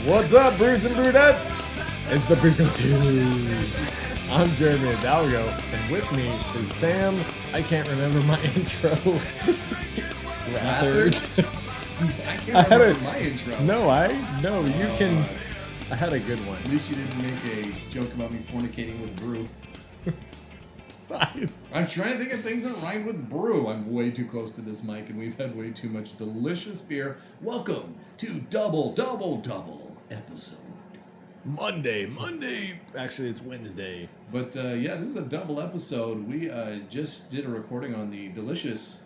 What's up, brews and brunettes? It's the Pico 2. I'm Jeremy Hidalgo, and with me is Sam. I can't remember my intro. I can't remember my intro. No, you can. God. I had a good one. At least you didn't make a joke about me fornicating with brew. I'm trying to think of things that rhyme with brew. I'm way too close to this mic, and we've had way too much delicious beer. Welcome to Double episode. Monday. Actually, it's Wednesday. But yeah, this is a double episode. We just did a recording on the delicious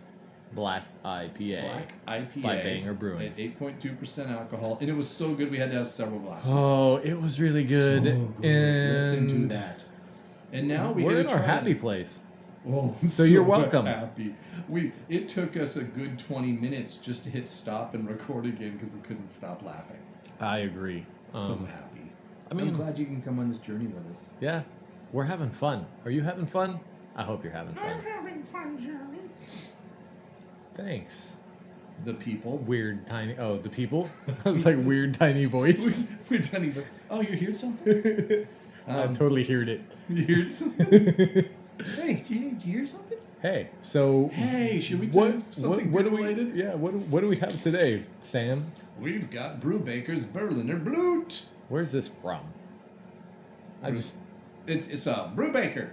Black IPA. By Banger Brewing. At 8.2% alcohol, and it was so good we had to have several glasses. Oh, it was really good. So good. And listen to that. And now we're in our happy place. Oh, so you're welcome. Happy. It took us a good 20 minutes just to hit stop and record again because we couldn't stop laughing. I agree. So happy. I mean, I'm glad you can come on this journey with us. Yeah, we're having fun. Are you having fun? I hope you're having fun. I'm having fun, Jeremy. Thanks. The people. Weird tiny. Oh, the people. I was like weird tiny voice. Weird tiny voice. Oh, you heard something? I totally heard it. You heard something? Hey, did you hear something? Hey, so. Hey, should we do something what do related? Yeah. What do we have today, Sam? We've got BrewBaker's Berliner Blut. Where's this from? It's BrewBaker,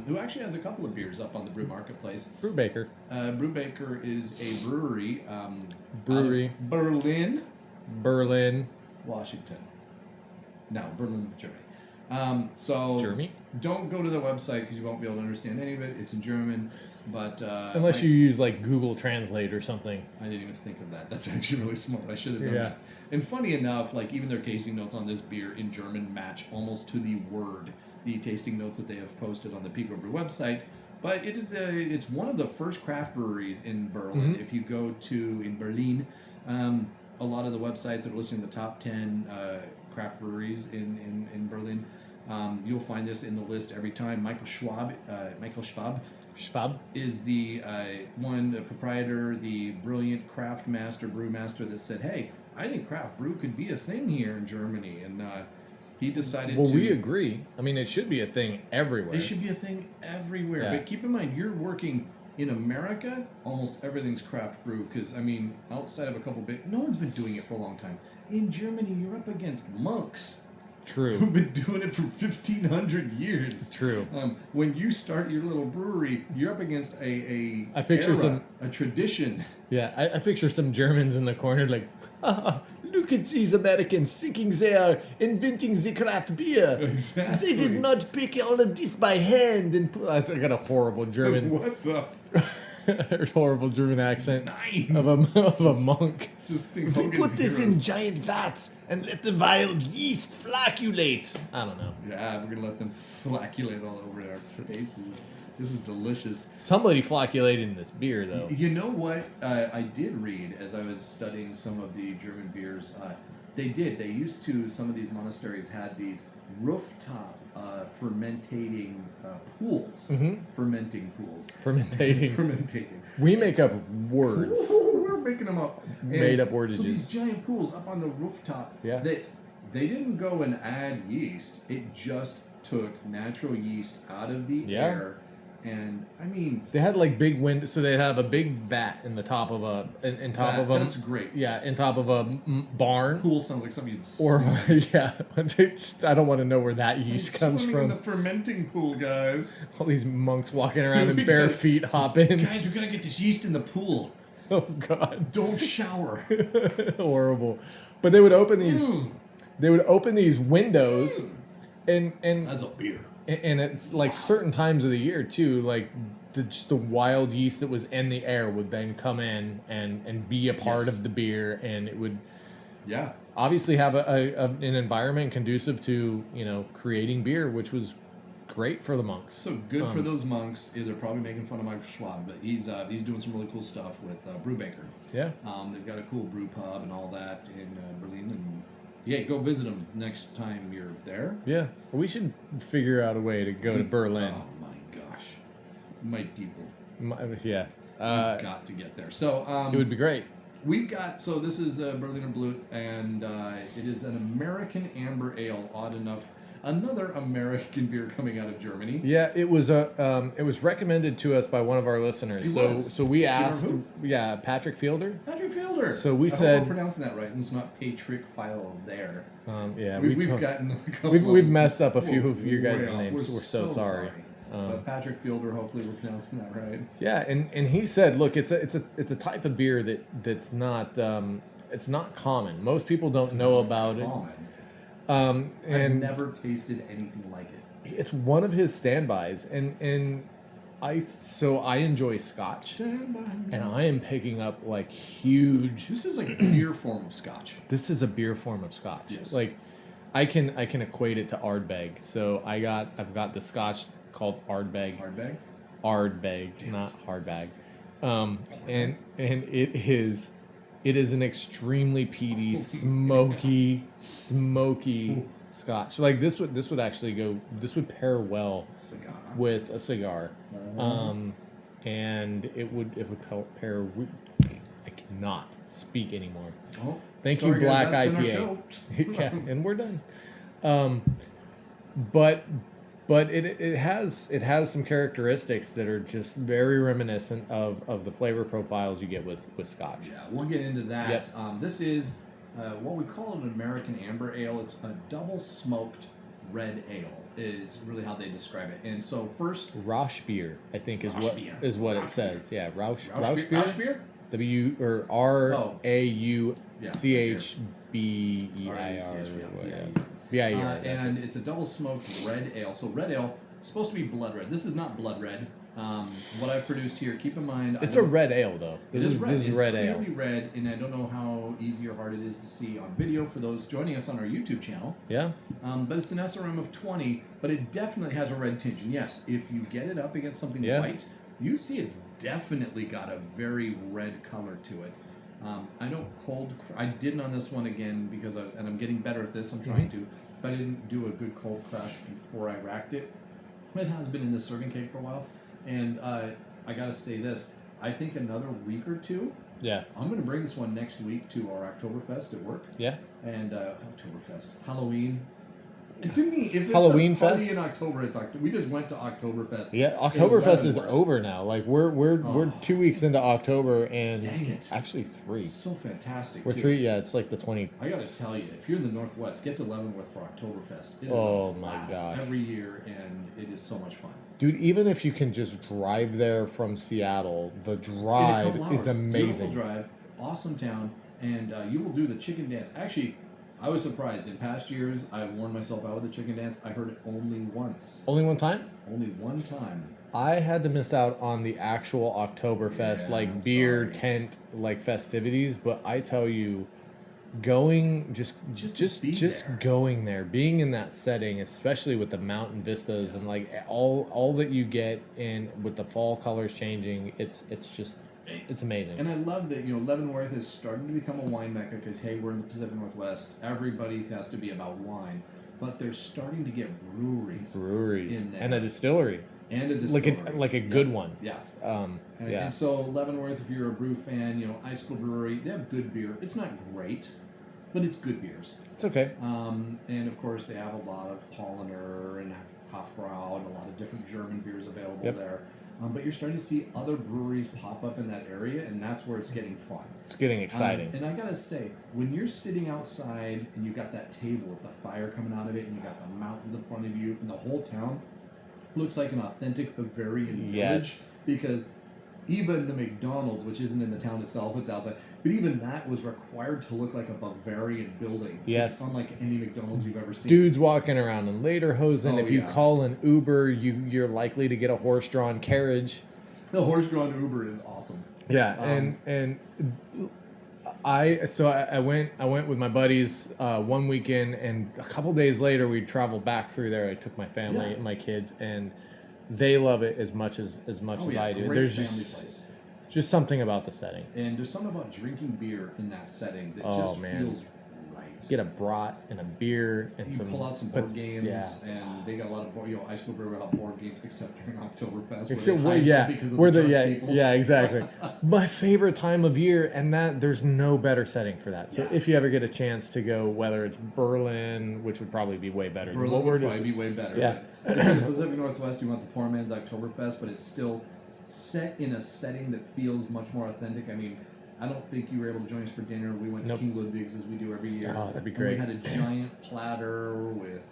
who actually has a couple of beers up on the brew marketplace. BrewBaker. BrewBaker is a brewery. Brewery. Out of Berlin. Washington. No, Berlin, Germany. Germany? Don't go to their website because you won't be able to understand any of it. It's in German, but unless you use like Google Translate or something. I didn't even think of that. That's actually really smart. I should have done Yeah. that. And funny enough, like even their tasting notes on this beer in German match almost to the word the tasting notes that they have posted on the PicoBrewer website. But it's one of the first craft breweries in Berlin. Mm-hmm. If you go in Berlin, a lot of the websites that are listing the top 10 craft breweries in Berlin, you'll find this in the list every time. Michael Schwab is the the proprietor, the brilliant craft brewmaster that said, hey, I think craft brew could be a thing here in Germany. And he decided Well, we agree. I mean, it should be a thing everywhere. It should be a thing everywhere. Yeah. But keep in mind, you're working in America, almost everything's craft brew. Because, I mean, outside of a couple no one's been doing it for a long time. In Germany, you're up against monks. True. Who've been doing it for 1,500 years. True. When you start your little brewery, you're up against a tradition. Yeah, I picture some Germans in the corner like, look at these Americans thinking they are inventing the craft beer. Exactly. They did not pick all of this by hand. And I got a horrible German. What the? Horrible German accent Nine. of a monk. Just think We Hogan's put this Heroes. in giant vats and let the wild yeast flacculate. I don't know. Yeah, we're gonna let them flacculate all over our faces. This is delicious. Somebody flocculated in this beer, though. You know what? I did read as I was studying some of the German beers. They used to, some of these monasteries had these rooftop fermentating pools. Mm-hmm. Fermenting pools. Fermentating. We make up words. We're making them up. Made up words. So these giant pools up on the rooftop that they didn't go and add yeast. It just took natural yeast out of the air. And I mean, they had like big windows, so they'd have a big vat in the top of a, in top of a. That's great. Yeah, in top of a barn. Pool sounds like something you'd Or yeah, I don't want to know where that yeast comes from. In the fermenting pool, guys. All these monks walking around in bare feet hopping. Guys, we gotta get this yeast in the pool. Oh God! Don't shower. Horrible. But they would open these. They would open these windows, and that's a beer. And it's like certain times of the year too, like just the wild yeast that was in the air would then come in and be a part of the beer, and it would obviously have an environment conducive to creating beer, which was great for the monks. So good for those monks. They're probably making fun of Michael Schwab, but he's doing some really cool stuff with BrewBaker. Yeah. They've got a cool brew pub and all that in Berlin, and yeah, go visit them next time you're there. Yeah, we should figure out a way to go to Berlin. Oh my gosh, my people. Yeah. You've got to get there. So it would be great. We've got, so this is the Berliner Blut, and it is an American amber ale. Odd enough, another American beer coming out of Germany. Yeah, it was recommended to us by one of our listeners. So we asked, Patrick Fielder. Patrick Fielder. So we I said, hope I'm pronouncing that right, and it's not Patrick Fielder. We've messed up a few of your guys' names. We're so sorry. But Patrick Fielder, hopefully we're pronouncing that right. Yeah, and he said, look, it's a type of beer that's not it's not common. Most people don't know about it. And I've never tasted anything like it. It's one of his standbys, and I enjoy Scotch, and I am picking up like huge. This is like a beer form of Scotch. This is a beer form of Scotch. Yes. Like I can equate it to Ardbeg. So I've got the Scotch called Ardbeg. Ardbeg, not Hardbag. And it is an extremely peaty, smoky Scotch. Like this would actually pair well with a cigar. And it would pair. I cannot speak anymore. Oh, thank you, Black IPA. Yeah, and we're done. But it has some characteristics that are just very reminiscent of the flavor profiles you get with Scotch. Yeah, we'll get into that. Yep. This is what we call an American amber ale. It's a double smoked red ale is really how they describe it. And so first, Rauchbier, I think is what it says. Yeah, Rauchbier. Rauchbier? W or RAUCHBEIR. And it's a double smoked red ale. So red ale is supposed to be blood red. This is not blood red. What I've produced here, keep in mind, it's a red ale though. This is red ale. It's clearly red, and I don't know how easy or hard it is to see on video for those joining us on our YouTube channel. Yeah. But it's an SRM of 20, but it definitely has a red tinge. And yes, if you get it up against something white, you see it's definitely got a very red color to it. I didn't on this one again because I'm getting better at this. I'm trying to, but I didn't do a good cold crash before I racked it. It has been in the serving keg for a while, and I gotta say this. I think another week or two. Yeah. I'm gonna bring this one next week to our Oktoberfest at work. Yeah. And Oktoberfest, Halloween. And to me, if it's Halloween a party fest in October, it's October. We just went to Oktoberfest. Yeah, Oktoberfest is over now. Like we're 2 weeks into October, and dang it, actually 3. It's so fantastic. We're 3. Yeah, it's like the 20. I gotta tell you, if you're in the Northwest, get to Leavenworth for Oktoberfest. It is oh my gosh! Every year, and it is so much fun. Dude, even if you can just drive there from Seattle, the drive is amazing. Beautiful drive, awesome town, and you will do the chicken dance. Actually, I was surprised. In past years, I worn myself out with the chicken dance. I heard it only once. Only one time? Only one time. I had to miss out on the actual Oktoberfest, beer tent, festivities. But I tell you, going just going there, being in that setting, especially with the mountain vistas and all that you get in with the fall colors changing, it's amazing. And I love that, Leavenworth is starting to become a wine mecca because, hey, we're in the Pacific Northwest. Everybody has to be about wine. But they're starting to get breweries in there. And a distillery. Like a good one. Yes. Yeah. And so Leavenworth, if you're a brew fan, Icicle Brewery, they have good beer. It's not great, but it's good beers. It's okay. And, of course, they have a lot of Paulaner and Hofbrau and a lot of different German beers available there. But you're starting to see other breweries pop up in that area, and that's where it's getting fun. It's getting exciting. And I gotta say, when you're sitting outside and you got that table with the fire coming out of it, and you got the mountains in front of you, and the whole town looks like an authentic Bavarian village, because even the McDonald's, which isn't in the town itself, it's outside, but even that was required to look like a Bavarian building. Yes. It's unlike any McDonald's you've ever seen. Dudes walking around in lederhosen. If you call an Uber, you're likely to get a horse-drawn carriage. The horse-drawn Uber is awesome. Yeah, and I went with my buddies one weekend, and a couple days later we traveled back through there. I took my family and my kids, and they love it as much as I do. There's just something about the setting. And there's something about drinking beer in that setting that feels right. Get a brat and a beer and you pull out some board games, and they got a lot of Ice Cold Brewer got board games, except during Oktoberfest. Exactly. My favorite time of year, and that there's no better setting for that. So if you ever get a chance to go, whether it's Berlin, which would probably be way better. Berlin would probably be way better. Yeah. If you're in the Pacific Northwest, you want the poor man's Oktoberfest, but it's still set in a setting that feels much more authentic. I mean, I don't think you were able to join us for dinner. We went to King Ludwig's as we do every year. Oh, that'd be great. And we had a giant platter with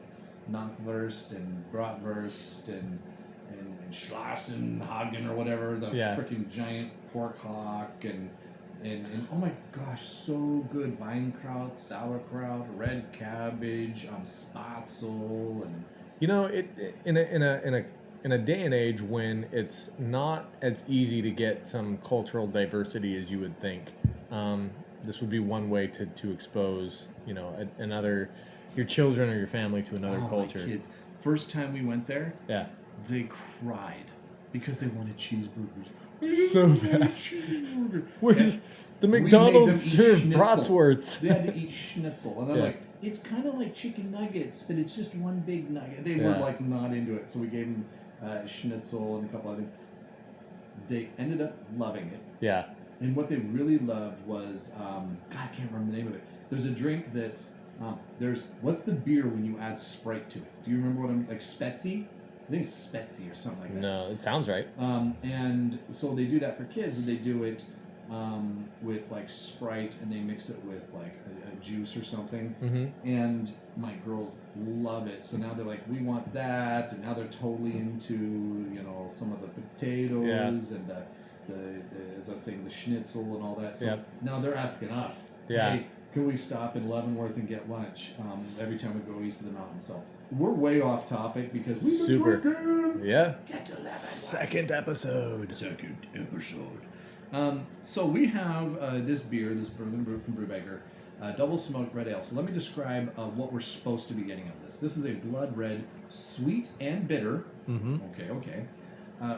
Knockwurst and Bratwurst and Schlassenhagen or whatever, the freaking giant pork hock and oh my gosh, so good. Weinkraut, sauerkraut, red cabbage, spatzel, and in a day and age when it's not as easy to get some cultural diversity as you would think, this would be one way to expose, your children or your family to another culture. My kids. First time we went there, they cried because they wanted cheeseburgers. So bad. Cheeseburger. The McDonald's served bratwurst. They had to eat schnitzel, and I'm like, it's kind of like chicken nuggets, but it's just one big nugget. They were like not into it, so we gave them schnitzel and a couple other things. They ended up loving it. Yeah. And what they really loved was, God, I can't remember the name of it. There's a drink that's, what's the beer when you add Sprite to it? Do you remember what like Spetsy? I think it's Spetsy or something like that. No, it sounds right. And so they do that for kids, and they do it with like Sprite, and they mix it with like a juice or something. Mm-hmm. And my girls love it. So now they're like, we want that, and now they're totally into some of the potatoes and the as I was saying, the schnitzel and all that. So now they're asking us, hey, can we stop in Leavenworth and get lunch every time we go east of the mountain? So we're way off topic because we've been drinking. Yeah. Get to Leavenworth. Second episode. So we have this beer, this Bourbon Brew from BrewBaker, Double Smoked Red Ale. So let me describe what we're supposed to be getting out of this. This is a blood red, sweet and bitter. Mm-hmm. Okay.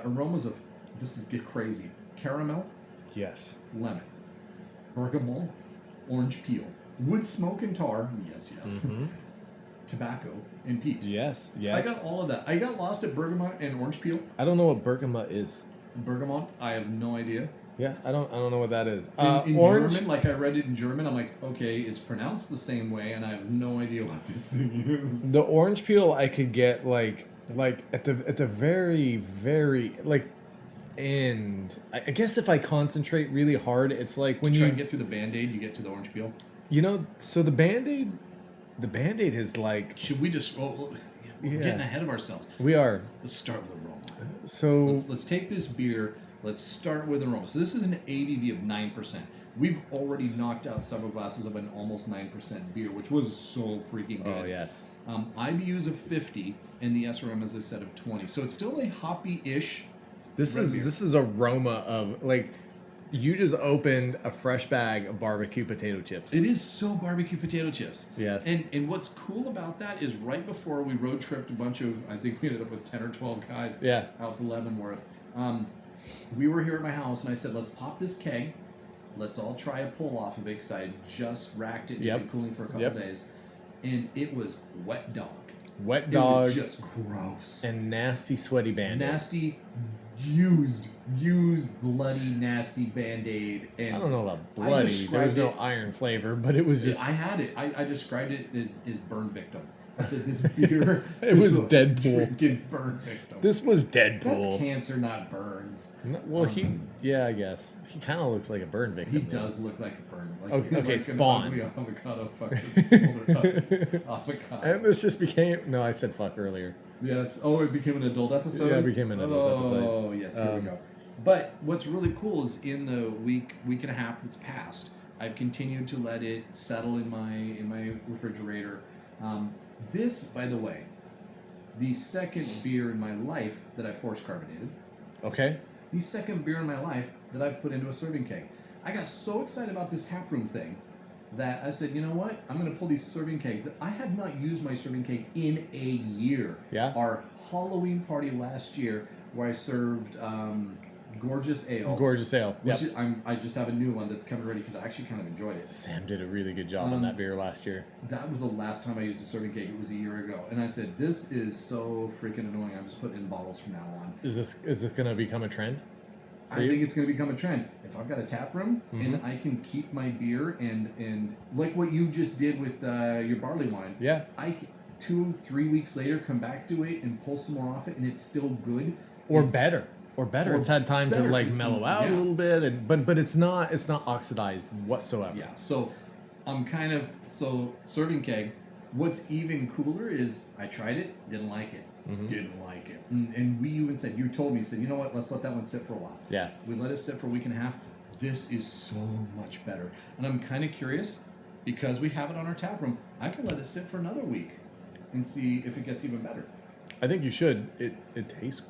Aromas of, this is get crazy, caramel. Yes. Lemon. Bergamot. Orange peel. Wood smoke and tar. Yes. Mm-hmm. Tobacco and peat. Yes. I got all of that. I got lost at bergamot and orange peel. I don't know what bergamot is. Bergamot? I have no idea. Yeah, I don't know what that is. In orange, German, like I read it in German, I'm like, okay, it's pronounced the same way, and I have no idea what this thing is. The orange peel I could get like at the very end. I guess if I concentrate really hard, it's like when you try and get through the Band-Aid, you get to the orange peel. So the Band-Aid is like. Should we just? We're getting ahead of ourselves. We are. Let's start with aroma. So let's take this beer. Let's start with aroma. So this is an ABV of 9%. We've already knocked out several glasses of an almost 9% beer, which was so freaking good. Oh, yes. IBUs of 50, and the SRM is a set of 20. So it's still a hoppy-ish. This is aroma of, like, you just opened a fresh bag of barbecue potato chips. It is so barbecue potato chips. Yes. And what's cool about that is right before we road tripped a bunch of, I think we ended up with 10 or 12 guys out to Leavenworth. We were here at my house, and I said, let's pop this keg. Let's all try a pull off of it, because I had just racked it and been cooling for a couple days. And it was wet dog. Wet dog. It was just gross. And nasty, sweaty Band-Aid. Nasty, used, bloody, nasty Band-Aid. And I don't know about bloody. There was no iron flavor, but it was just... I had it. I described it as burn victim. I said this beer... It was Deadpool. Freaking burn victim. This was Deadpool. That's cancer, not burns. Well, I guess. He kind of looks like a burn victim. He does look like a burn. Okay, Spawn. An avocado fucking avocado. And this just became... No, I said fuck earlier. Yes. Oh, it became an adult episode? Yeah, it became an adult episode. Oh, yes. Here we go. But what's really cool is in the week and a half that's passed, I've continued to let it settle in my refrigerator. This, by the way, the second beer in my life that I force carbonated. Okay. The second beer in my life that I've put into a serving keg. I got so excited about this taproom thing that I said, you know what? I'm going to pull these serving kegs. I have not used my serving keg in a year. Yeah. Our Halloween party last year, where I served Gorgeous Ale. Gorgeous Ale. Which is, I just have a new one that's coming ready because I actually kind of enjoyed it. Sam did a really good job on that beer last year. That was the last time I used a serving keg. It was a year ago, and I said, "This is so freaking annoying. I'm just putting it in bottles from now on." Is this going to become a trend? I think it's going to become a trend. If I've got a tap room and I can keep my beer and like what you just did with your barley wine. Yeah. I 2-3 weeks later come back to it and pull some more off it, and it's still good. Or better. It's had time to like mellow out a little bit, but it's not oxidized whatsoever. Yeah. So I'm kind of serving keg. What's even cooler is I tried it, didn't like it. Didn't like it. And we even said, you told me, you said, you know what, let's let that one sit for a while. Yeah. We let it sit for a week and a half. This is so much better. And I'm kind of curious, because we have it on our tap room, I can let it sit for another week and see if it gets even better. I think you should. It tastes...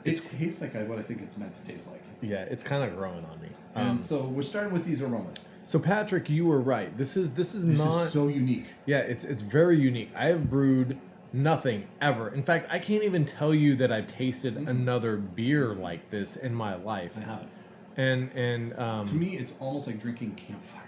It tastes like what I think it's meant to taste like. Yeah, it's kind of growing on me. And so we're starting with these aromas. So Patrick, you were right. This is not so unique. Yeah, it's very unique. I have brewed nothing ever. In fact, I can't even tell you that I've tasted another beer like this in my life. I haven't. And to me, it's almost like drinking campfire.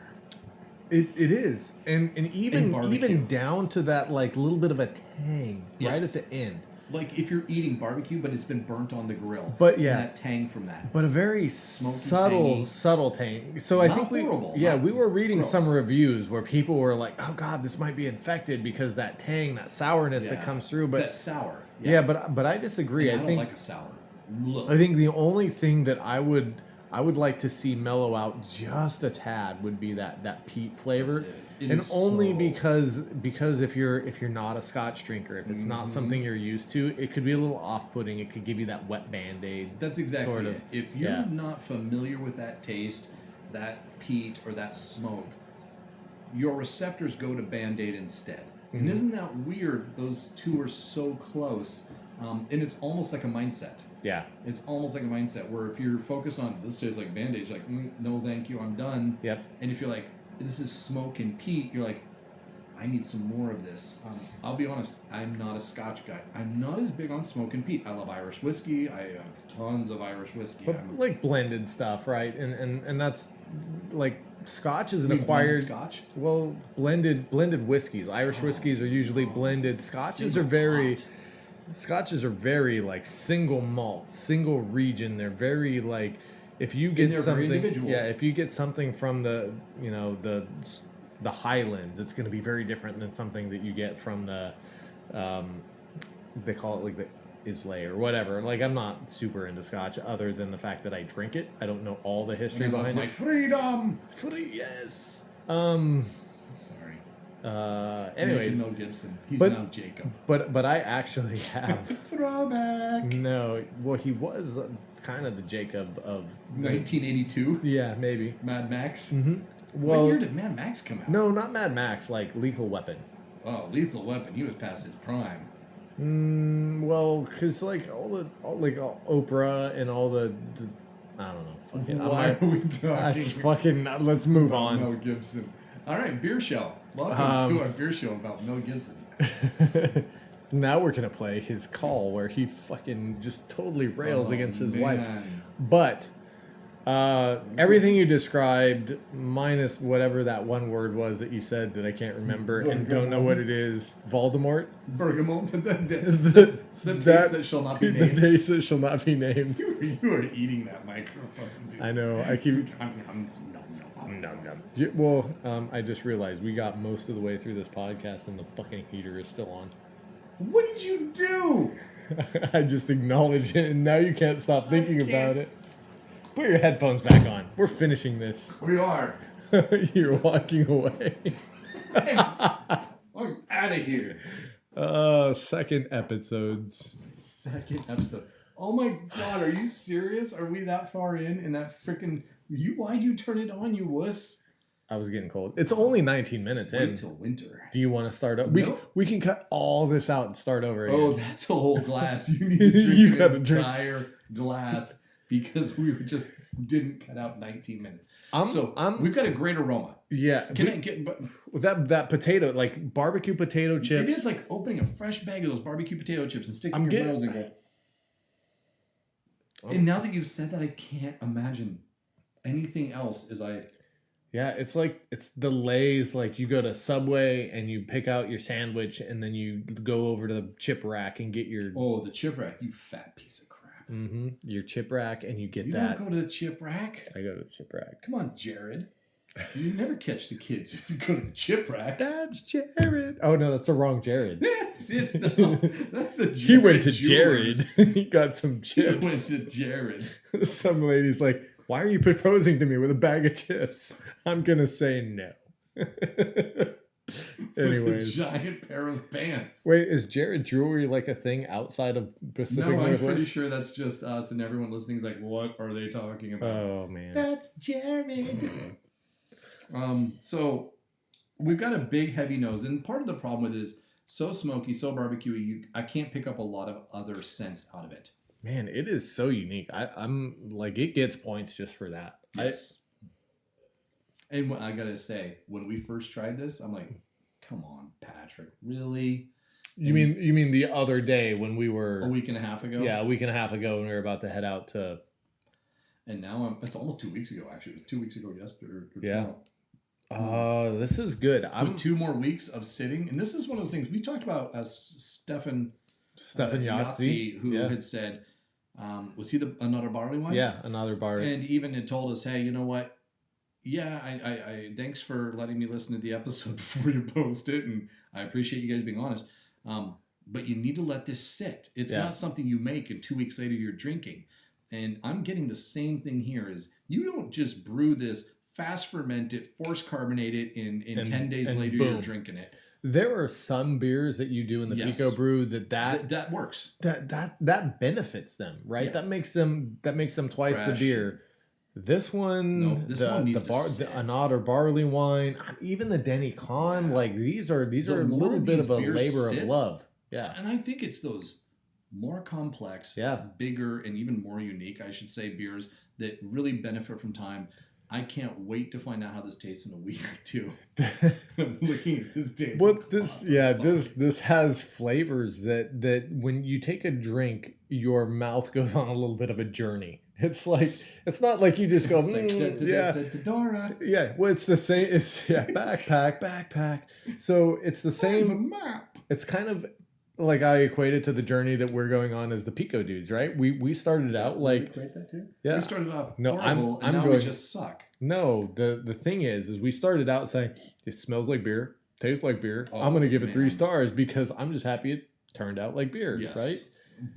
It is, and even down to that like little bit of a tang right at the end. Like if you're eating barbecue, but it's been burnt on the grill. But yeah, that tang from that. But a very smoky, subtle tang. So I think we were reading some reviews where people were like, "Oh God, this might be infected because that tang, that sourness that comes through." But that's sour. Yeah, but I disagree. I don't like a sour. Look. I think the only thing that I would like to see mellow out just a tad would be that peat flavor. And only because if you're not a Scotch drinker, if it's not something you're used to, it could be a little off-putting. It could give you that wet Band-Aid. That's exactly it. If you're not familiar with that taste, that peat or that smoke, your receptors go to Band-Aid instead. And isn't that weird? Those two are so close. And it's almost like a mindset. Yeah. It's almost like a mindset where if you're focused on this tastes like Band-Aid, you're like, no thank you, I'm done. Yep. And if you're like, this is smoke and peat, you're like, I need some more of this. I'll be honest, I'm not a Scotch guy. I'm not as big on smoke and peat. I love Irish whiskey. I have tons of Irish whiskey. But like blended stuff, right? And that's like Scotch is an acquired Scotch. Well, blended whiskeys. Irish whiskeys are usually blended. Scotches are very like single malt, single region. They're very like if you get something, if you get something from the Highlands, it's going to be very different than something that you get from the they call it like the Islay or whatever. Like I'm not super into Scotch other than the fact that I drink it. I don't know all the history behind it. Freedom. Yes. Anyways, Mel Gibson. He's now Jacob. But I actually have throwback. No, well, he was kind of the Jacob of 1982. Yeah, maybe Mad Max. Well, what year did Mad Max come out? No, not Mad Max. Like Lethal Weapon. Oh, Lethal Weapon. He was past his prime. Well, because like all Oprah and all the I don't know. Why are we talking? Let's move on. Mel Gibson. All right, beer show. Welcome to our beer show about Mel Gibson. Now we're gonna play his call where he fucking just totally rails against his wife. But everything you described, minus whatever that one word was that you said that I can't remember and don't know what it is. Voldemort. Bergamot. The taste that shall not be named. The taste that shall not be named. Dude, you are eating that microphone, dude. I know. I keep. Well, I just realized we got most of the way through this podcast and the fucking heater is still on. What did you do? I just acknowledged it and now you can't stop thinking about it. Put your headphones back on. We're finishing this. We are. You're walking away. I'm out of here. Second episode. Oh my God, are you serious? Are we that far in that freaking... Why'd you turn it on, you wuss? I was getting cold. It's only 19 minutes in. Wait till winter. Do you want to start up? We can cut all this out and start over again. Oh, that's a whole glass. You need to drink an entire glass because we just didn't cut out 19 minutes. We've got a great aroma. Yeah. That potato, like barbecue potato chips. It is like opening a fresh bag of those barbecue potato chips and sticking your nose and go. And now that you've said that, I can't imagine anything else Yeah, it's the Lay's, like you go to Subway and you pick out your sandwich and then you go over to the chip rack and get your... Oh, the chip rack, you fat piece of crap. Mm-hmm. Your chip rack and you get that. You don't go to the chip rack? I go to the chip rack. Come on, Jared. You never catch the kids if you go to the chip rack. That's Jared. Oh, no, that's the wrong Jared. That's the Jared. He went to Jewelers. Jared. He got some chips. He went to Jared. Some lady's like, why are you proposing to me with a bag of chips? I'm going to say no. Anyways. With a giant pair of pants. Wait, is Jared Jewelry like a thing outside of Pacific Northwest? I'm pretty sure that's just us, and everyone listening is like, what are they talking about? Oh, man. That's Jared. So we've got a big heavy nose, and part of the problem with it is so smoky, so barbecuey, I can't pick up a lot of other scents out of it. Man, it is so unique. I'm like, it gets points just for that. Yes. And I gotta say, when we first tried this, I'm like, come on, Patrick, really? You mean the other day when we were a week and a half ago? Yeah, a week and a half ago when we were about to head out to. And now it's almost 2 weeks ago. Actually, it was 2 weeks ago yesterday. Or yeah. This is good. With 2 more weeks of sitting, and this is one of those things we talked about. Stefan Yahtzee, who had said, was he another barley wine? Yeah, another barley. And even had told us, hey, you know what? Yeah, I thanks for letting me listen to the episode before you post it, and I appreciate you guys being honest. But you need to let this sit. It's not something you make and 2 weeks later you're drinking. And I'm getting the same thing here. Is you don't just brew this, fast ferment it, force carbonate it, in 10 days later boom. You're drinking it. There are some beers that you do in the Pico Brew that works. That benefits them, right? Yeah. That makes them twice fresh. The beer. This one, an otter barley wine, even the Denny Con, like these are a little bit of a labor of love. Yeah, and I think it's those more complex, bigger, and even more unique, I should say, beers that really benefit from time. I can't wait to find out how this tastes in a week or two. I'm looking at this table. Well, this has flavors that when you take a drink, your mouth goes on a little bit of a journey. It's not like you just go, yeah. Well, it's the same. It's backpack. So it's the same. It's kind of like I equate it to the journey that we're going on as the Pico dudes, right? We started out like that too? Yeah. We started off horrible, and now we just suck. No, the thing is we started out saying it smells like beer, tastes like beer. I'm gonna give it 3 stars because I'm just happy it turned out like beer, right?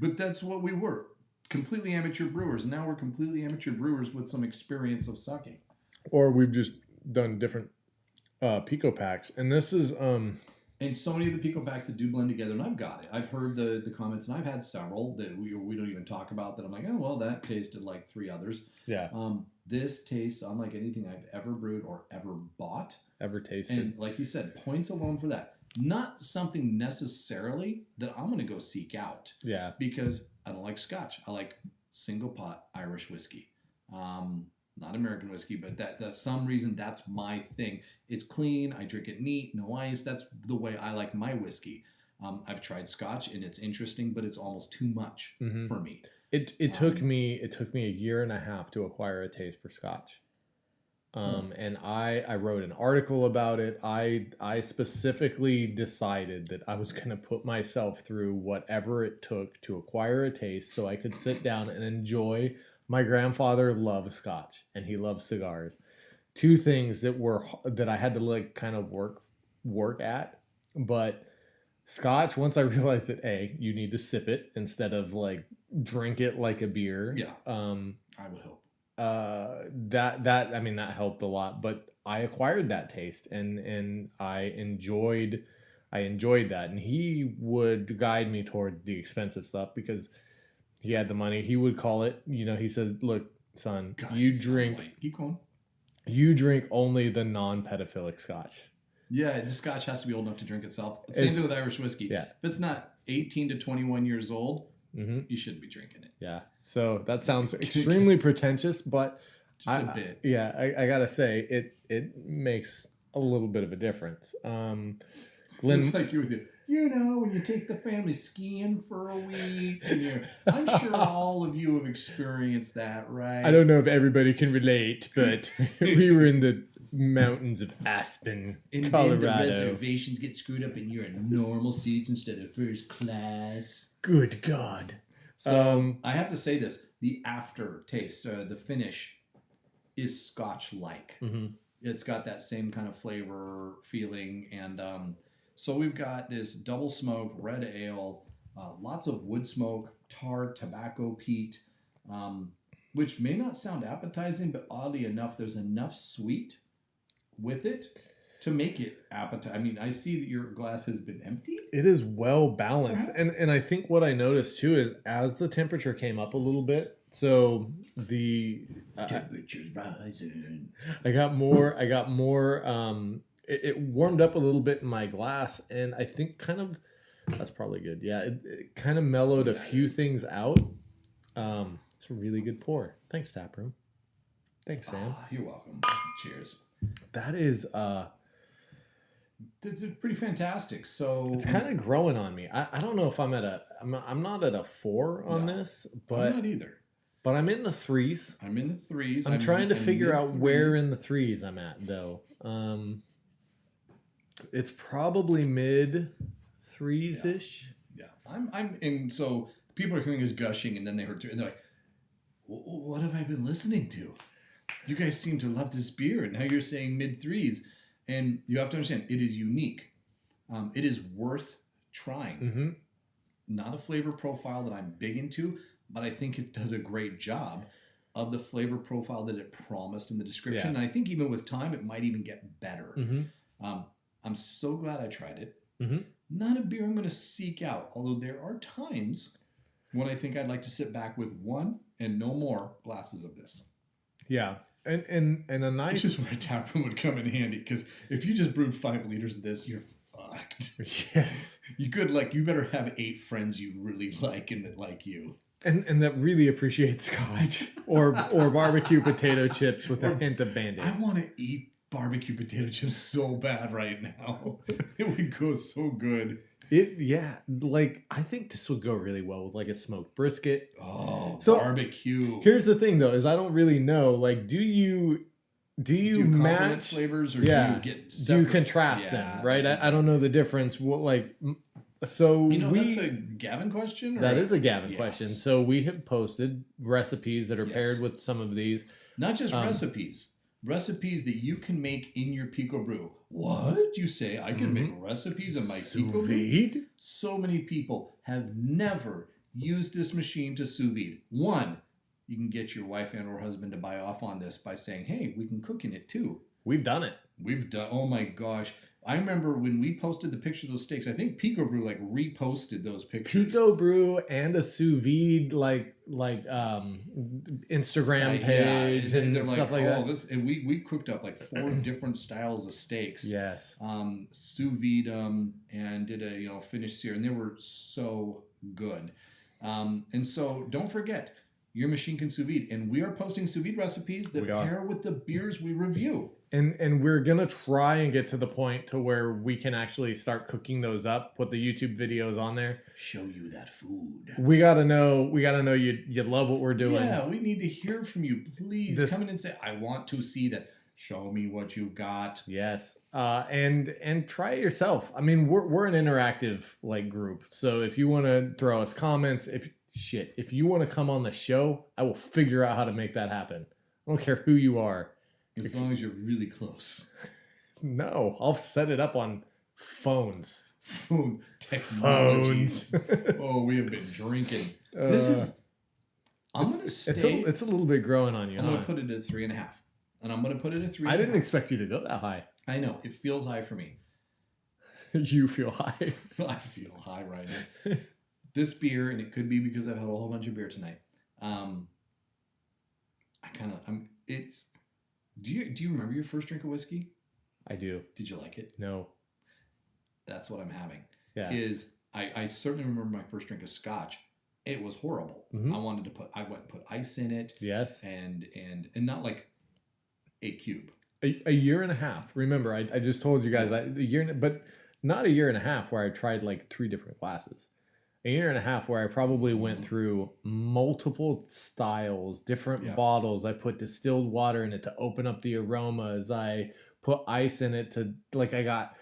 But that's what we were. Completely amateur brewers. Now we're completely amateur brewers with some experience of sucking. Or we've just done different PicoPaks, and this is and so many of the PicoPaks that do blend together, and I've got it. I've heard the comments, and I've had several that we don't even talk about that I'm like, oh, well, that tasted like 3 others. Yeah. This tastes unlike anything I've ever brewed or ever bought. Ever tasted. And like you said, points alone for that. Not something necessarily that I'm going to go seek out. Yeah. Because I don't like Scotch. I like single pot Irish whiskey. Not American whiskey, but that's some reason that's my thing. It's clean. I drink it neat, no ice. That's the way I like my whiskey. I've tried Scotch and it's interesting, but it's almost too much for me. It took me a year and a half to acquire a taste for Scotch. And I wrote an article about it. I specifically decided that I was going to put myself through whatever it took to acquire a taste so I could sit down and enjoy. My grandfather loves Scotch and he loves cigars. 2 things that I had to like kind of work at, but Scotch, once I realized that you need to sip it instead of like drink it like a beer. Yeah. I would hope. That helped a lot, but I acquired that taste and I enjoyed that. And he would guide me toward the expensive stuff because he had the money. He would call it, he says, look, son, you drink only the non-pedophilic Scotch. Yeah, the Scotch has to be old enough to drink itself. Same thing with Irish whiskey. Yeah. If it's not 18 to 21 years old, you shouldn't be drinking it. Yeah. So that sounds extremely pretentious, but just a bit. Yeah, I gotta say it makes a little bit of a difference. Glenn, it's like you with you. when you take the family skiing for a week, and I'm sure all of you have experienced that, right? I don't know if everybody can relate, but we were in the mountains of Aspen, and Colorado. Then the reservations get screwed up and you're in normal seats instead of first class. Good God. So I have to say this. The aftertaste, the finish, is Scotch-like. Mm-hmm. It's got that same kind of flavor feeling. And so we've got this double smoked red ale, lots of wood smoke, tar, tobacco peat, which may not sound appetizing, but oddly enough, there's enough sweet with it to make it appetizing. I mean, I see that your glass has been emptied. It is well balanced. And I think what I noticed too is as the temperature came up a little bit, so the temperature's rising. I got more it warmed up a little bit in my glass, and I think that's probably good. Yeah, it kind of mellowed a few things out. It's a really good pour. Thanks, Taproom. Thanks, Sam. You're welcome. Cheers. That is it's pretty fantastic. So it's kind of growing on me. I don't know if I'm not at a 4 on this, but I'm not either. But I'm in the 3s. I'm trying to figure out where in the 3s I'm at though. It's probably mid 3s ish. Yeah. And so people are hearing us gushing, and then they heard 3, and they're like, "What have I been listening to? You guys seem to love this beer, and now you're saying mid 3s." And you have to understand, it is unique. It is worth trying. Mm-hmm. Not a flavor profile that I'm big into, but I think it does a great job of the flavor profile that it promised in the description. Yeah. And I think even with time, it might even get better. Mm-hmm. I'm so glad I tried it. Mm-hmm. Not a beer I'm going to seek out, although there are times when I think I'd like to sit back with 1 and no more glasses of this. Yeah. And a nice... This is where a tap room would come in handy, because if you just brewed 5 liters of this, you're fucked. Yes. You better have 8 friends you really like and that like you. And that really appreciate Scotch or barbecue potato chips with a hint of Band-Aid. I want to eat barbecue potato chips so bad right now. It would go so good. I think this would go really well with like a smoked brisket. Oh, so barbecue. Here's the thing though, is I don't really know. Like, do you match flavors, or do you contrast them? Right? I don't know the difference. So that's a Gavin question? That is a Gavin question. So we have posted recipes that are paired with some of these. Not just recipes that you can make in your PicoBrew. What? You say I can make recipes in my PicoBrew? So many people have never used this machine to sous vide. 1, you can get your wife and or husband to buy off on this by saying, "Hey, we can cook in it too." We've done it. Oh my gosh. I remember when we posted the picture of those steaks, I think PicoBrew reposted those pictures. PicoBrew and a sous vide Instagram page and stuff like that. And we cooked up 4 different styles of steaks. Yes. Sous vide and did a finished sear, and they were so good. And so don't forget, your machine can sous vide, and we are posting sous vide recipes that pair with the beers we review. And we're gonna try and get to the point to where we can actually start cooking those up, put the YouTube videos on there, show you that food. We gotta know you love what we're doing. Yeah, we need to hear from you. Please come in and say, "I want to see that. Show me what you've got." Yes. And try it yourself. I mean, we're an interactive group. So if you want to throw us comments, if you want to come on the show, I will figure out how to make that happen. I don't care who you are. As long as you're really close. No, I'll set it up on phones. Phone technologies. Oh, we have been drinking. I'm going to stay. It's a little bit growing on you. I'm going to put it at 3.5. And I'm going to put it at 3.5. I didn't expect you to go that high. I know. It feels high for me. You feel high. I feel high right now. This beer, and it could be because I've had a whole bunch of beer tonight. Do you remember your first drink of whiskey? I do. Did you like it? No. That's what I'm having. Yeah. I certainly remember my first drink of scotch. It was horrible. Mm-hmm. I went and put ice in it. Yes. And not like a cube. A year and a half. Remember, I just told you guys a year, but not a year and a half where I tried like 3 different glasses. A year and a half where I probably went through multiple styles, different bottles. I put distilled water in it to open up the aromas. I put ice in it to, like, I got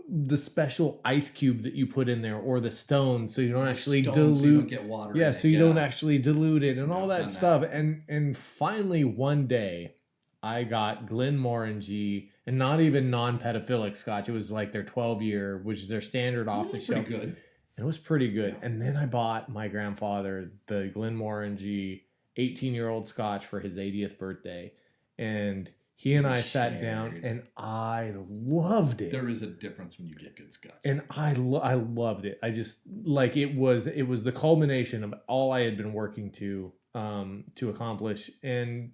the special ice cube that you put in there, or the stone, so you don't actually dilute. So you don't get water. Yeah, so you don't actually dilute it and all that stuff. And finally one day I got Glenmorangie, and not even non-pedophilic scotch. It was like their 12-year, which is their standard off the shelf. Pretty good. It was pretty good. Yeah. And then I bought my grandfather the Glenmorangie 18-year-old scotch for his 80th birthday. And he and I sat down, and I loved it. There is a difference when you get good scotch. And I loved it. I just, like, it was the culmination of all I had been working to accomplish. And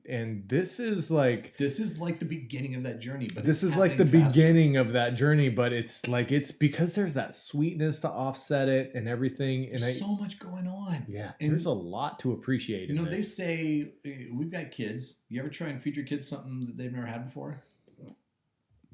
this is like the beginning of that journey. But this is like the beginning of that journey, but it's like, it's because there's that sweetness to offset it and everything. And there's so much going on. Yeah, and there's a lot to appreciate. You know, they say, we've got kids. You ever try and feed your kids something that they've never had before?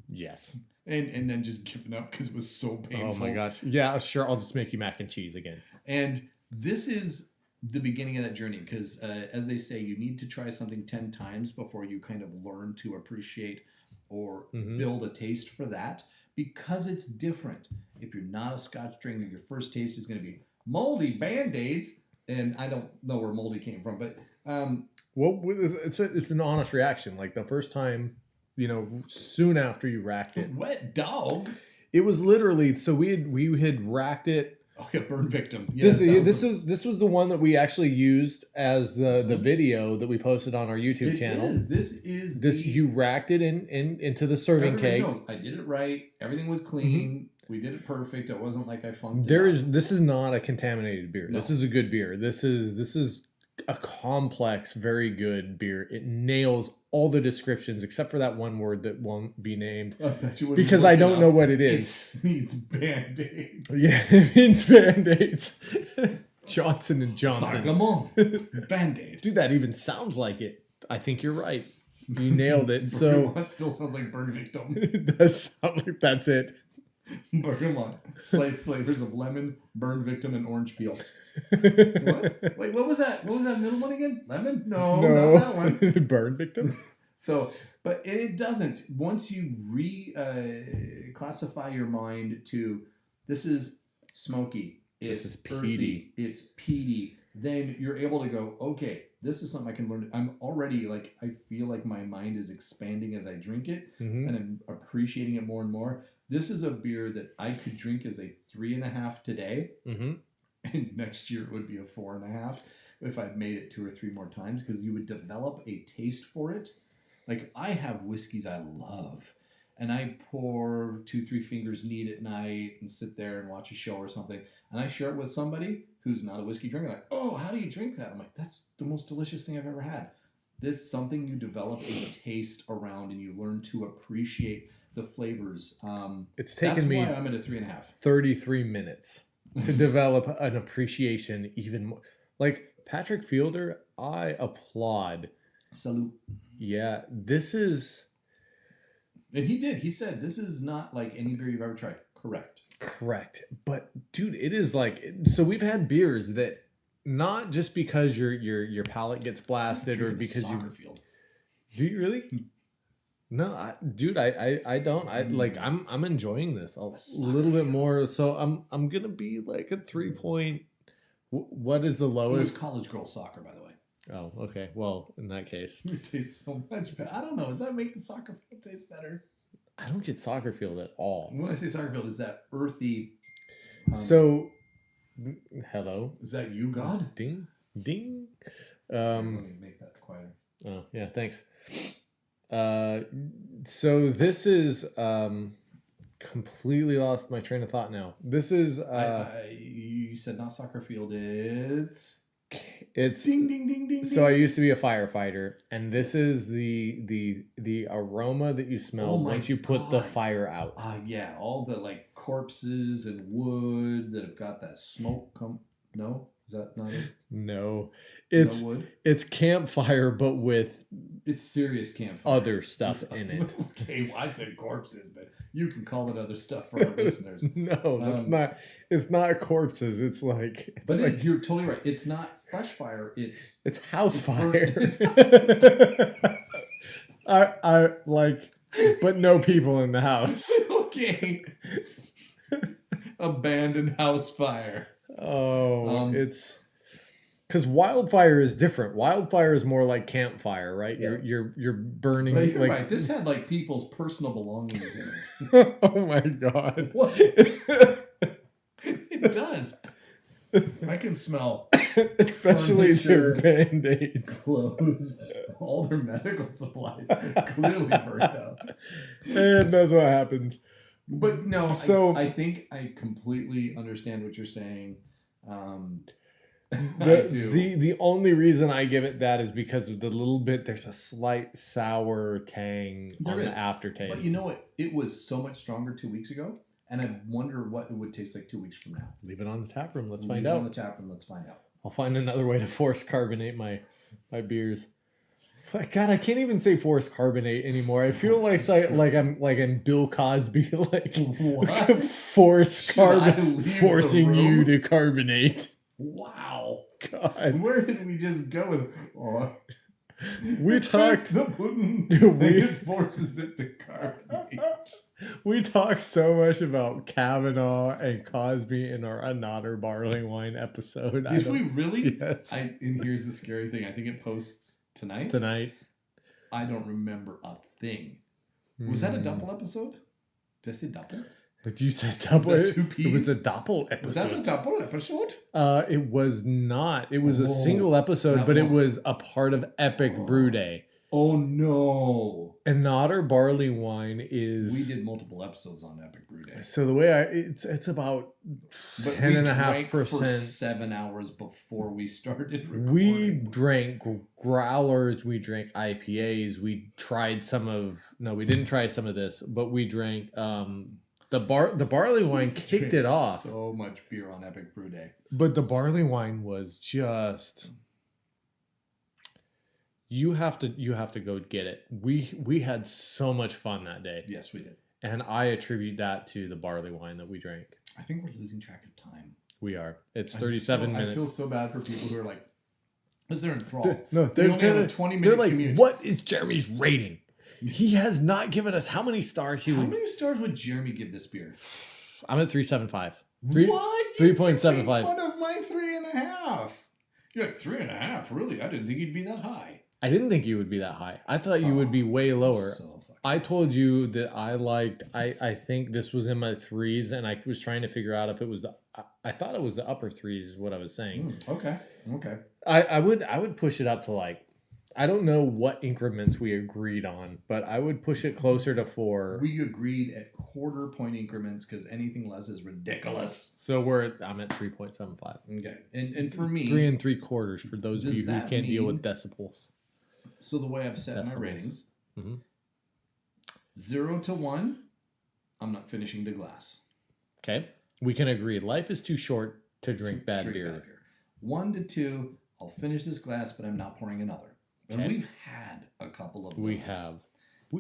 Yes. And then just giving up because it was so painful. Oh my gosh. Yeah, sure. I'll just make you mac and cheese again. And this is the beginning of that journey, because as they say, you need to try something 10 times before you kind of learn to appreciate or build a taste for that, because it's different. If you're not a scotch drinker, your first taste is going to be moldy Band-Aids, and I don't know where moldy came from, but well, it's an honest reaction. Like the first time, you know, soon after you racked it, wet dog. It was literally, so we had racked it. Oh, yeah, burn victim. Yes, this was the one that we actually used as the video that we posted on our YouTube channel. You racked it into the serving keg. I did it right. Everything was clean. We did it perfect. It wasn't like I funked This is not a contaminated beer. No. This is a good beer. This is a complex, very good beer. It nails all the descriptions except for that one word that won't be named because I don't know what it is. It means Band-Aids. Yeah, it means Band-Aids. Johnson and Johnson. Come on, Band-Aid. Dude, that even sounds like it. I think you're right. You nailed it. So that still sounds like burn victim. It does sound like that's it. Bergamot. Slight flavors of lemon, burn victim, and orange peel. What? Wait, what was that? What was that middle one again? Lemon? No, not that one. Burn victim. So, but it doesn't. Once you classify your mind to this is smoky, it's earthy, it's peaty, then you're able to go, okay, this is something I can learn. I'm already like, I feel like my mind is expanding as I drink it, and I'm appreciating it more and more. This is a beer that I could drink as a 3.5 today. And next year it would be a 4.5 if I'd made it 2 or 3 more times, because you would develop a taste for it. Like, I have whiskeys I love, and I pour 2-3 fingers neat at night and sit there and watch a show or something, and I share it with somebody who's not a whiskey drinker. Like, oh, how do you drink that? I'm like, that's the most delicious thing I've ever had. This is something you develop a taste around, and you learn to appreciate the flavors. It's taken me that's why I'm at a 3.5. 33 minutes to develop an appreciation even more. Like Patrick Fielder, I applaud. Salute. Yeah, this is... And he did. He said, this is not like any beer you've ever tried. Correct. But, dude, it is like... So we've had beers that, not just because your palate gets blasted or because you... Field. Do you really? No, dude, I don't. I'm enjoying this a little bit more. So I'm gonna be like a 3 point. What is the lowest? It was college girl soccer, by the way. Oh, okay. Well, in that case, it tastes so much better. I don't know. Does that make the soccer field taste better? I don't get soccer field at all. When I say soccer field, is that earthy? So, hello. Is that you, God? Ding, ding. Let me make that quieter. Oh yeah, thanks. So this is completely lost my train of thought now. This is you said not soccer field. It's ding ding ding ding. So I used to be a firefighter, and this is the aroma that you smell once you put the fire out. Yeah, all the like corpses and wood that have got that smoke. No. Is that not it? No, it's campfire, but with it's serious campfire. Other stuff in it. Okay, well, I said corpses, but You can call it other stuff for our listeners. No, that's not. It's not corpses. It's like. You're totally right. It's not fresh fire. It's house fire. I like, but no people in the house. Okay. Abandoned house fire. Oh, it's because wildfire is different. Wildfire is more like campfire, right? Yeah. You're burning. Right, you're like, right. This had like people's personal belongings in it. Oh my god! What? It does. I can smell, especially their Band-Aids, clothes, all their medical supplies clearly burned up. And that's what happens. But no, so I think I completely understand what you're saying. The only reason I give it that is because of the little bit. There's a slight sour tang on the aftertaste. But you know what? It was so much stronger 2 weeks ago, and I wonder what it would taste like 2 weeks from now. Leave it on the tap room. Let's find out. Leave it on the tap room. Let's find out. I'll find another way to force carbonate my beers. God, I can't even say force carbonate anymore. I feel like I'm Bill Cosby, like what? forcing you to carbonate. Wow. God. Where did we just go with we talked the pudding. It forces it to carbonate. We talked so much about Kavanaugh and Cosby in our Another Barley Wine episode. Did we really? Yes. And here's the scary thing. I think it posts tonight. I don't remember a thing. Was that a double episode? Did I say double? Did you say double? It was a double episode. Was that a double episode? It was not. It was a single episode, but it was a part of Epic Brew Day. Oh no! Another Barley Wine is. We did multiple episodes on Epic Brew Day. So the way it's about 10.5%. For 7 hours before we started recording. We drank growlers. We drank IPAs. We tried we didn't try some of this, but we drank the barley wine kicked it off. So much beer on Epic Brew Day. But the barley wine was just. You have to go get it. We had so much fun that day. Yes, we did. And I attribute that to the barley wine that we drank. I think we're losing track of time. We are. It's 37 minutes. I feel so bad for people who are like, because they're enthralled. They only have a 20-minute They're like, commute. What is Jeremy's rating? He has not given us how many stars How many stars would Jeremy give this beer? I'm at 3.75. What? 3.75. You made fun of my 3.5. You're like 3.5? Really? I didn't think he'd be that high. I didn't think you would be that high. I thought you would be way lower. I told you that I think this was in my 3s, and I was trying to figure out if it was I thought it was the upper 3s is what I was saying. Okay. I would push it up to like, I don't know what increments we agreed on, but I would push it closer to 4. We agreed at quarter point increments because anything less is ridiculous. So I'm at 3.75. Okay. And for me, 3 3/4 for those of you who can't deal with decibels. So the way I've set my ratings, 0 to 1, I'm not finishing the glass. Okay. We can agree. Life is too short to drink bad beer. 1 to 2, I'll finish this glass, but I'm not pouring another. Okay. And we've had a couple of those. We have.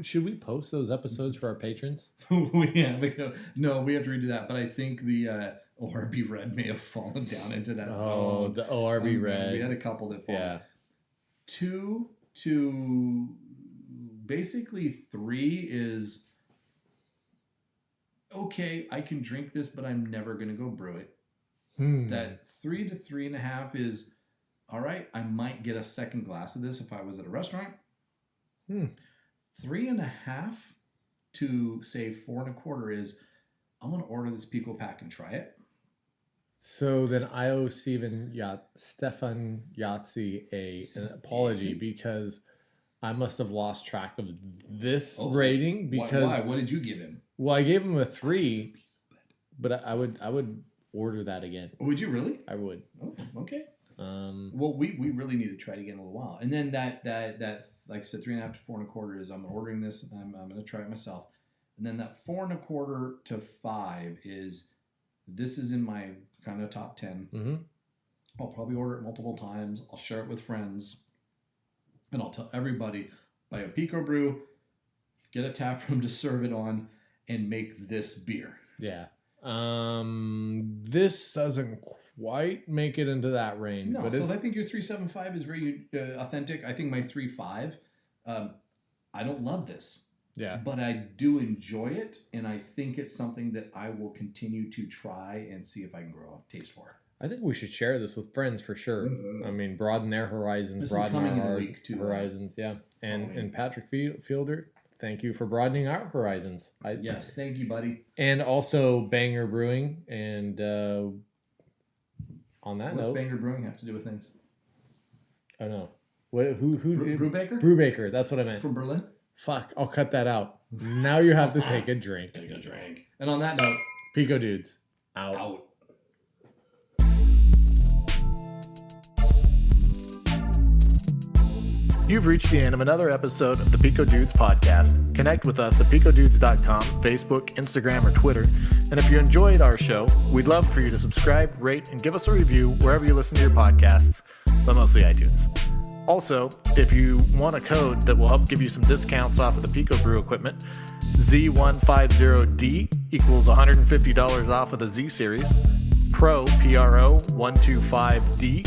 Should we post those episodes for our patrons? No, we have to redo that. But I think the ORB Red may have fallen down into that zone. Oh, the ORB Red. We had a couple that fall. Yeah. 2 to basically 3 is okay. I can drink this, but I'm never going to go brew it. That 3 to 3.5 is all right. I might get a second glass of this if I was at a restaurant. 3.5 to say 4.25 is I'm going to order this PicoPak and try it. So then I owe Stefan Yahtzee an apology because I must have lost track of this rating. Because why? What did you give him? Well, I gave him a 3, but I would order that again. Would you really? I would. Oh, okay. Well, we really need to try it again in a little while. And then that like I said, 3.5 to 4.25 is I'm ordering this and I'm going to try it myself. And then that 4.25 to 5 is this is in my kind of top 10. I'll probably order it multiple times. I'll share it with friends, and I'll tell everybody buy a Pico Brew, get a tap room to serve it on, and make this beer. Yeah. This doesn't quite make it into that range. No, but so I think your 3.75 is very authentic. I think my 3.5, I don't love this. Yeah. But I do enjoy it, and I think it's something that I will continue to try and see if I can grow a taste for. I think we should share this with friends for sure. Mm-hmm. I mean, broaden their horizons, this broaden is coming our in a week too, horizons. Yeah. And Patrick Fielder, thank you for broadening our horizons. Yes, thank you, buddy. And also Banger Brewing. And on that note, what's Banger Brewing have to do with things? Oh no, who BrewBaker? BrewBaker. That's what I meant. From Berlin. Fuck, I'll cut that out. Now you have to take a drink. Take a drink. And on that note, Pico Dudes out. You've reached the end of another episode of the Pico Dudes podcast. Connect with us at picodudes.com, Facebook, Instagram, or Twitter. And if you enjoyed our show, we'd love for you to subscribe, rate, and give us a review wherever you listen to your podcasts, but mostly iTunes. Also, if you want a code that will help give you some discounts off of the PicoBrew equipment, Z150D equals $150 off of the Z series. Pro, PRO 125D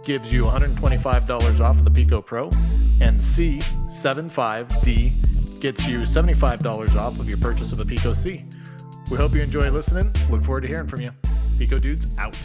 gives you $125 off of the Pico Pro, and C75D gets you $75 off of your purchase of a Pico C. We hope you enjoy listening. Look forward to hearing from you. Pico Dudes out.